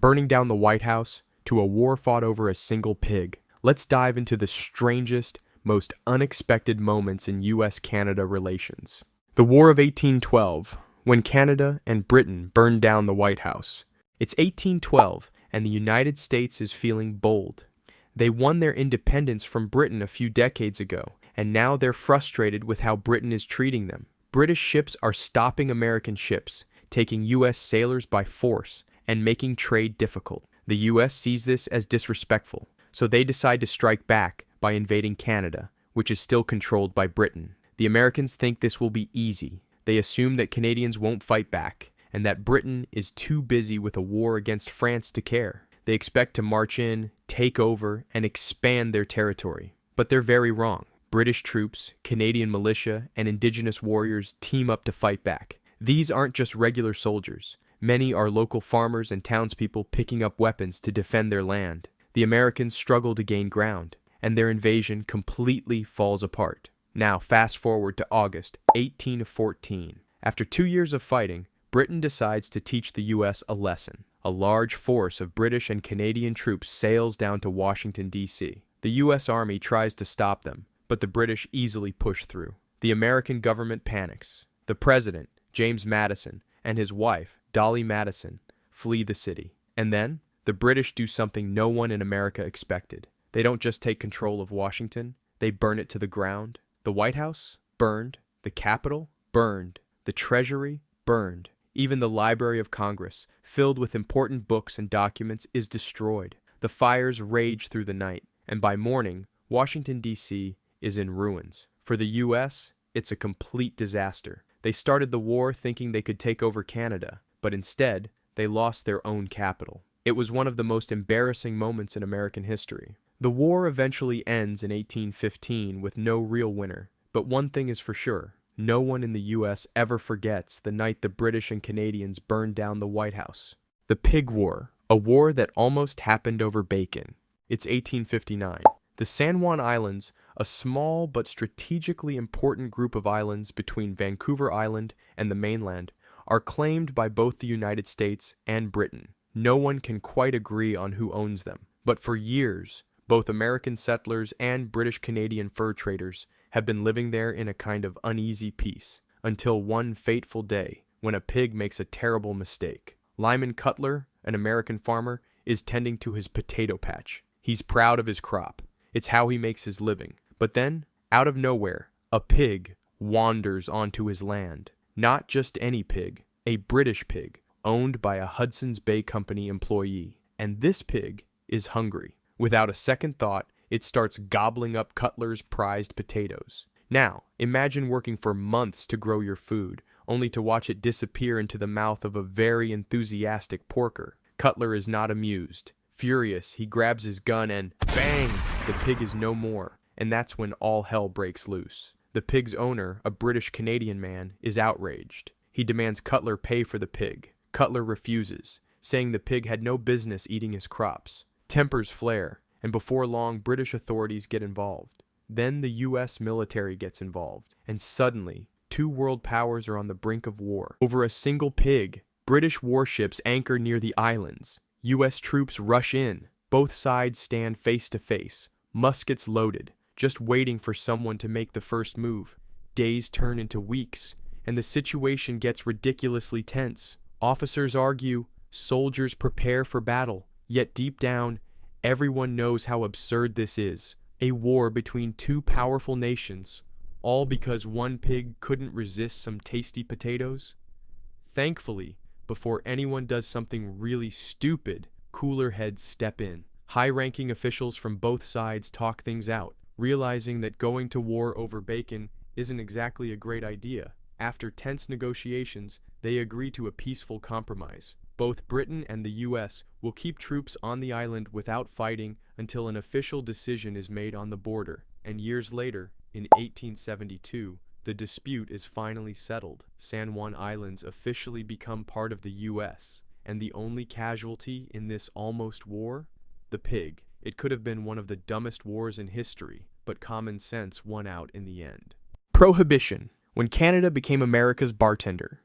burning down the White House, to a war fought over a single pig. Let's dive into the strangest, most unexpected moments in US-Canada relations. The War of 1812, when Canada and Britain burned down the White House. It's 1812, and the United States is feeling bold. They won their independence from Britain a few decades ago, and now they're frustrated with how Britain is treating them. British ships are stopping American ships, taking US sailors by force, and making trade difficult. The US sees this as disrespectful, so they decide to strike back by invading Canada, which is still controlled by Britain. The Americans think this will be easy. They assume that Canadians won't fight back, and that Britain is too busy with a war against France to care. They expect to march in, take over, and expand their territory. But they're very wrong. British troops, Canadian militia, and indigenous warriors team up to fight back. These aren't just regular soldiers. Many are local farmers and townspeople picking up weapons to defend their land. The Americans struggle to gain ground, and their invasion completely falls apart. Now, fast forward to August 1814. After 2 years of fighting, Britain decides to teach the US a lesson. A large force of British and Canadian troops sails down to Washington, D.C. The US Army tries to stop them, but the British easily push through. The American government panics. The president, James Madison, and his wife, Dolly Madison, flee the city. And then, the British do something no one in America expected. They don't just take control of Washington, they burn it to the ground. The White House? Burned. The Capitol? Burned. The Treasury? Burned. Even the Library of Congress, filled with important books and documents, is destroyed. The fires rage through the night, and by morning, Washington, D.C. is in ruins. For the U.S., it's a complete disaster. They started the war thinking they could take over Canada, but instead, they lost their own capital. It was one of the most embarrassing moments in American history. The war eventually ends in 1815 with no real winner, but one thing is for sure. No one in the U.S. ever forgets the night the British and Canadians burned down the White House. The Pig War, a war that almost happened over bacon. It's 1859. The San Juan Islands, a small but strategically important group of islands between Vancouver Island and the mainland, are claimed by both the United States and Britain. No one can quite agree on who owns them, but for years, both American settlers and British-Canadian fur traders have been living there in a kind of uneasy peace, until one fateful day when a pig makes a terrible mistake. Lyman Cutler, an American farmer, is tending to his potato patch. He's proud of his crop. It's how he makes his living. But then, out of nowhere, a pig wanders onto his land. Not just any pig, a British pig, owned by a Hudson's Bay Company employee. And this pig is hungry. Without a second thought, it starts gobbling up Cutler's prized potatoes. Now, imagine working for months to grow your food, only to watch it disappear into the mouth of a very enthusiastic porker. Cutler is not amused. Furious, he grabs his gun and bang! The pig is no more, and that's when all hell breaks loose. The pig's owner, a British-Canadian man, is outraged. He demands Cutler pay for the pig. Cutler refuses, saying the pig had no business eating his crops. Tempers flare, and before long, British authorities get involved. Then the US military gets involved, and suddenly, two world powers are on the brink of war. Over a single pig, British warships anchor near the islands. US troops rush in. Both sides stand face to face, muskets loaded, just waiting for someone to make the first move. Days turn into weeks, and the situation gets ridiculously tense. Officers argue, soldiers prepare for battle, yet deep down, everyone knows how absurd this is. A war between two powerful nations, all because one pig couldn't resist some tasty potatoes? Thankfully, before anyone does something really stupid, cooler heads step in. High-ranking officials from both sides talk things out, realizing that going to war over bacon isn't exactly a great idea. After tense negotiations, they agree to a peaceful compromise. Both Britain and the US will keep troops on the island without fighting until an official decision is made on the border, and years later, in 1872, the dispute is finally settled. San Juan Islands officially become part of the US, and the only casualty in this almost war? The pig. It could have been one of the dumbest wars in history, but common sense won out in the end. Prohibition, when Canada became America's bartender.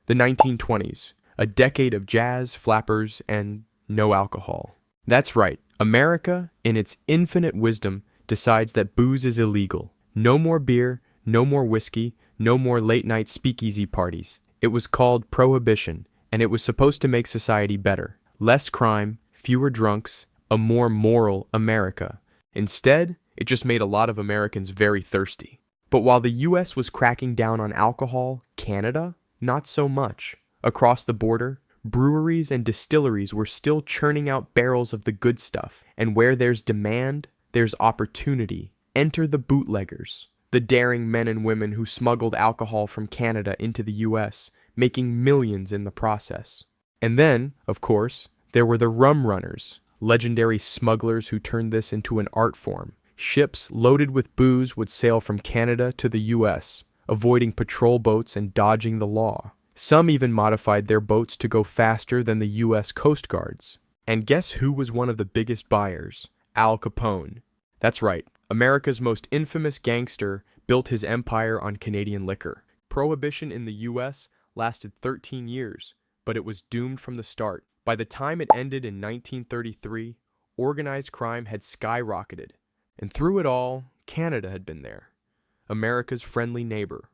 The 1920s, a decade of jazz, flappers, and no alcohol. That's right, America, in its infinite wisdom, decides that booze is illegal. No more beer, no more whiskey, no more late-night speakeasy parties. It was called Prohibition, and it was supposed to make society better. Less crime, fewer drunks, a more moral America. Instead, it just made a lot of Americans very thirsty. But while the US was cracking down on alcohol, Canada? Not so much. Across the border, breweries and distilleries were still churning out barrels of the good stuff. And where there's demand, there's opportunity. Enter the bootleggers, the daring men and women who smuggled alcohol from Canada into the US, making millions in the process. And then, of course, there were the rum runners, legendary smugglers who turned this into an art form. Ships loaded with booze would sail from Canada to the US, avoiding patrol boats and dodging the law. Some even modified their boats to go faster than the US Coast Guards. And guess who was one of the biggest buyers? Al Capone. That's right, America's most infamous gangster built his empire on Canadian liquor. Prohibition in the US lasted 13 years, but it was doomed from the start. By the time it ended in 1933, organized crime had skyrocketed. And through it all, Canada had been there. America's friendly neighbor,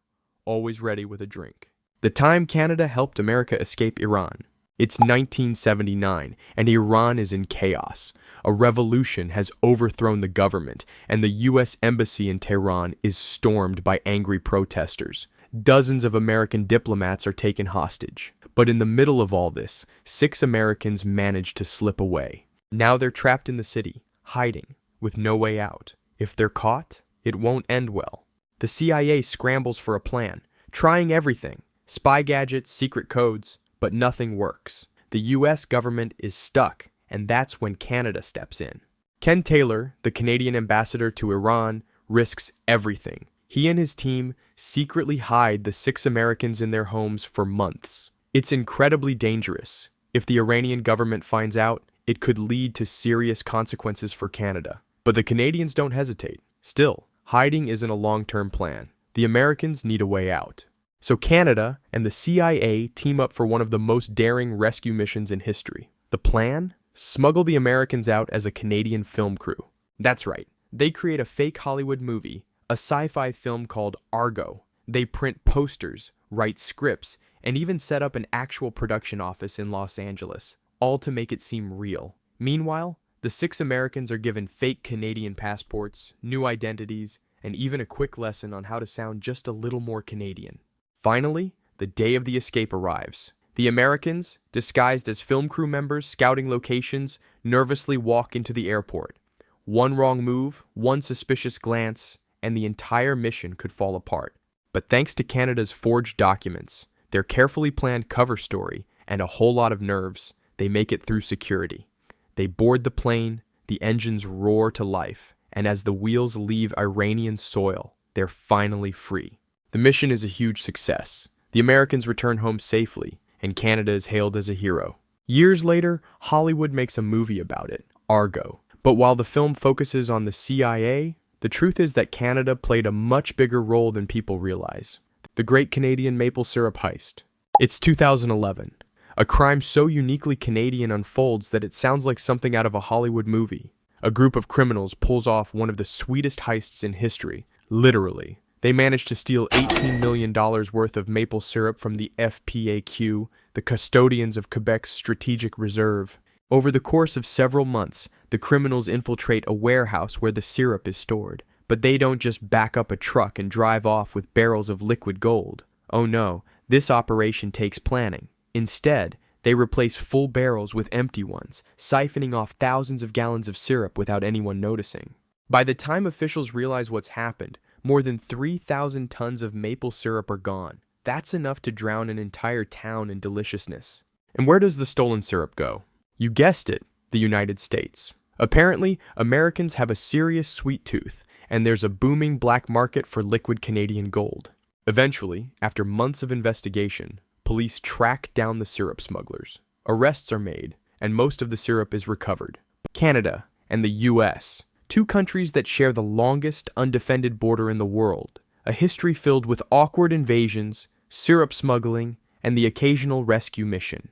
always ready with a drink. The time Canada helped America escape Iran. It's 1979, and Iran is in chaos. A revolution has overthrown the government, and the U.S. Embassy in Tehran is stormed by angry protesters. Dozens of American diplomats are taken hostage. But in the middle of all this, 6 Americans manage to slip away. Now they're trapped in the city, hiding, with no way out. If they're caught, it won't end well. The CIA scrambles for a plan, trying everything, spy gadgets, secret codes, but nothing works. The US government is stuck, and that's when Canada steps in. Ken Taylor, the Canadian ambassador to Iran, risks everything. He and his team secretly hide the 6 Americans in their homes for months. It's incredibly dangerous. If the Iranian government finds out, it could lead to serious consequences for Canada. But the Canadians don't hesitate. Still, hiding isn't a long-term plan. The Americans need a way out. So Canada and the CIA team up for one of the most daring rescue missions in history. The plan? Smuggle the Americans out as a Canadian film crew. That's right. They create a fake Hollywood movie, a sci-fi film called Argo. They print posters, write scripts, and even set up an actual production office in Los Angeles, all to make it seem real. Meanwhile, the 6 Americans are given fake Canadian passports, new identities, and even a quick lesson on how to sound just a little more Canadian. Finally, the day of the escape arrives. The Americans, disguised as film crew members scouting locations, nervously walk into the airport. One wrong move, one suspicious glance, and the entire mission could fall apart. But thanks to Canada's forged documents, their carefully planned cover story, and a whole lot of nerves, they make it through security. They board the plane, the engines roar to life, and as the wheels leave Iranian soil, they're finally free. The mission is a huge success. The Americans return home safely, and Canada is hailed as a hero. Years later, Hollywood makes a movie about it, Argo. But while the film focuses on the CIA, the truth is that Canada played a much bigger role than people realize. The Great Canadian Maple Syrup Heist. It's 2011. A crime so uniquely Canadian unfolds that it sounds like something out of a Hollywood movie. A group of criminals pulls off one of the sweetest heists in history, literally. They managed to steal $18 million worth of maple syrup from the FPAQ, the custodians of Quebec's strategic reserve. Over the course of several months, the criminals infiltrate a warehouse where the syrup is stored. But they don't just back up a truck and drive off with barrels of liquid gold. Oh no, this operation takes planning. Instead, they replace full barrels with empty ones, siphoning off thousands of gallons of syrup without anyone noticing. By the time officials realize what's happened, more than 3,000 tons of maple syrup are gone. That's enough to drown an entire town in deliciousness. And where does the stolen syrup go? You guessed it, the United States. Apparently, Americans have a serious sweet tooth, and there's a booming black market for liquid Canadian gold. Eventually, after months of investigation, police track down the syrup smugglers. Arrests are made, and most of the syrup is recovered. Canada and the US, 2 countries that share the longest undefended border in the world, a history filled with awkward invasions, syrup smuggling, and the occasional rescue mission.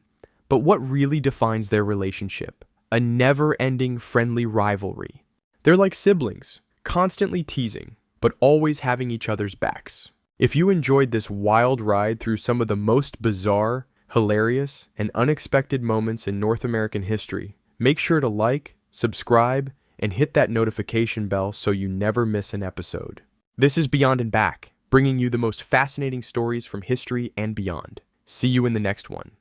But what really defines their relationship? A never-ending friendly rivalry. They're like siblings, constantly teasing, but always having each other's backs. If you enjoyed this wild ride through some of the most bizarre, hilarious, and unexpected moments in North American history, make sure to like, subscribe, and hit that notification bell so you never miss an episode. This is Beyond and Back, bringing you the most fascinating stories from history and beyond. See you in the next one.